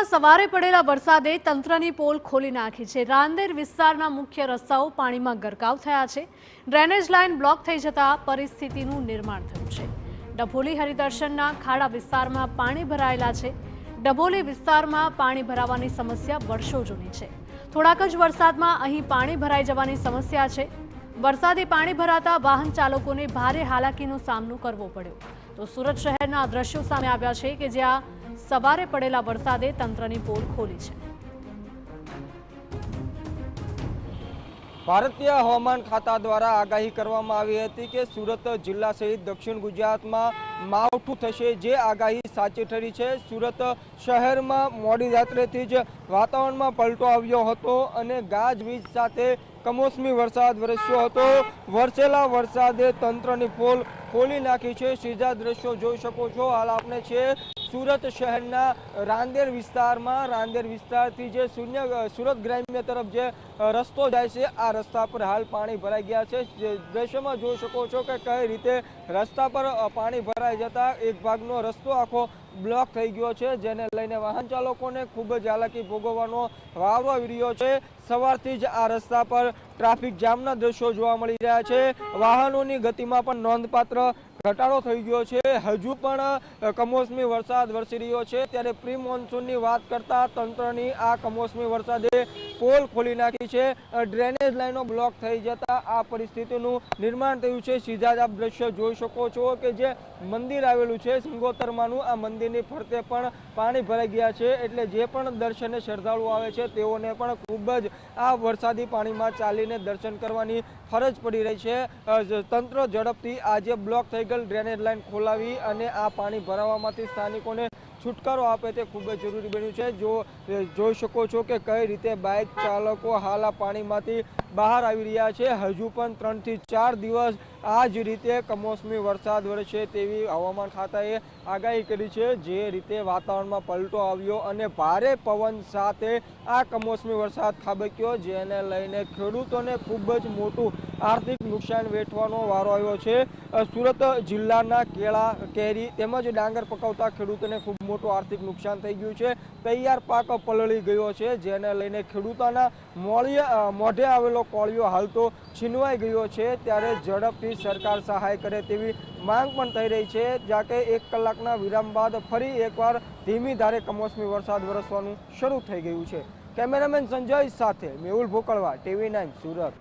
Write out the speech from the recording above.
સુરતમાં સવારે પડેલા વરસાદે તંત્રની પોલ ખોલી નાખી છે। રાંદેર વિસ્તારના મુખ્ય રસ્તાઓ પાણીમાં ગરકાવ થયા છે। ડ્રેનેજ લાઇન બ્લોક થઈ જતા પરિસ્થિતિનું નિર્માણ થયું છે। ડભોલી હરિદર્શનના ખાડા વિસ્તારમાં પાણી ભરાયેલા છે। ડભોલી વિસ્તારમાં પાણી ભરાવાની સમસ્યા વર્ષો જૂની છે। થોડાક જ વરસાદમાં અહીં પાણી ભરાઈ જવાની સમસ્યા છે। વરસાદી પાણી ભરાતા વાહન ચાલકોને ભારે હાલાકીનો સામનો કરવો પડ્યો। તો સુરત શહેરના દ્રશ્યો સામે આવ્યા છે કે જ્યાં સવારે પડેલા વરસાદે તંત્રની પોલ ખોલી છે। ભારતીય હવામાન ખાતા દ્વારા આગાહી કરવામાં આવી હતી કે સુરત જિલ્લા સહિત દક્ષિણ ગુજરાતમાં માવઠું થશે, જે આગાહી સાચી ઠરી છે। સુરત શહેરમાં મોડી રાત્રેથી જ વાતાવરણમાં પલટો આવ્યો હતો અને ગાજવીજ સાથે કમોસમી વરસાદ વરસ્યો હતો। વરસેલા વરસાદે તંત્રની પોલ ખોલી નાખી છે। સીધા દ્રશ્યો જોઈ શકો છો। હાલ આપણે છે સુરત શહેરના રાંદેર વિસ્તારમાં। રાંદેર વિસ્તારથી જે સુરત ગ્રામ્ય તરફ જે રસ્તો જાય છે, આ રસ્તા પર હાલ પાણી ભરાઈ ગયા છે। દ્રશ્યમાં જોઈ શકો છો કે કઈ રીતે રસ્તા પર પાણી ભરાઈ જતા એક ભાગનો રસ્તો આખો બ્લોક થઈ ગયો છે, જેને લઈને વાહન ચાલકોને ખૂબ જ હાલાકી ભોગવવાનો વારો આવી રહ્યો છે। સવારથી જ આ રસ્તા પર ટ્રાફિક જામના દ્રશ્યો જોવા મળી રહ્યા છે। વાહનોની ગતિમાં પણ નોંધપાત્ર ઘટાડો થઈ ગયો છે। હજુ પણ કમોસમી વરસાદ વરસી રહ્યો છે, ત્યારે પ્રી મોન્સૂનની વાત કરતા તંત્રની આ કમોસમી વરસાદે પોલ ખોલી નાખી છે। ડ્રેનેજ લાઈનો બ્લોક થઈ જતા આ પરિસ્થિતિનું નિર્માણ થયું છે। સીધા જ આપ દ્રશ્ય જોઈ શકો છો કે જે મંદિર આવેલું છે સિંગોતરમાનું, આ મંદિરની ફરતે પણ પાણી ભરાઈ ગયા છે, એટલે જે પણ દર્શને શ્રદ્ધાળુઓ આવે છે તેઓને પણ ખૂબ જ આ વરસાદી પાણીમાં ચાલીને દર્શન કરવાની ફરજ પડી રહી છે। તંત્ર ઝડપથી આજે બ્લોક થઈ ગયેલ ડ્રેનેજ લાઇન ખોલાવી અને આ પાણી ભરાવામાંથી સ્થાનિકોને છુટકારો આપે તે ખૂબ જ જરૂરી બન્યું છે। જોઈ શકો છો કે કઈ રીતે બાઇક ચાલકો હાલ આ પાણીમાંથી બહાર આવી રહ્યા છે। હજુ પણ 3 થી 4 દિવસ આ જ રીતે કમોસમી વરસાદ વરસે તેવી હવામાન ખાતાએ આગાહી કરી છે। જે રીતે વાતાવરણમાં પલટો આવ્યો અને ભારે પવન સાથે આ કમોસમી વરસાદ ખાબક્યો, જેને લઈને ખેડૂતોને ખૂબ જ મોટું આર્થિક નુકસાન વેઠવાનો વારો આવ્યો છે। સુરત જિલ્લાના કેળા, કેરી તેમજ ડાંગર પકવતા ખેડૂતોને ખૂબ મોટું આર્થિક નુકસાન થઈ ગયું છે। તૈયાર પાક પલળી ગયો છે, જેને લઈને ખેડૂતોના મોઢે આવેલો કોળિયો હાલ તો છીનવાઈ ગયો છે। ત્યારે ઝડપથી સરકાર સહાય કરે તેવી માંગ પણ થઈ રહી છે, જ્યાં કે 1 કલાકના વિરામ બાદ ફરી એકવાર ધીમી ધારે કમોસમી વરસાદ વરસવાનું શરૂ થઈ ગયું છે। કેમેરામેન સંજય સાથે મેહુલ ભોકળવા, TV9 સુરત।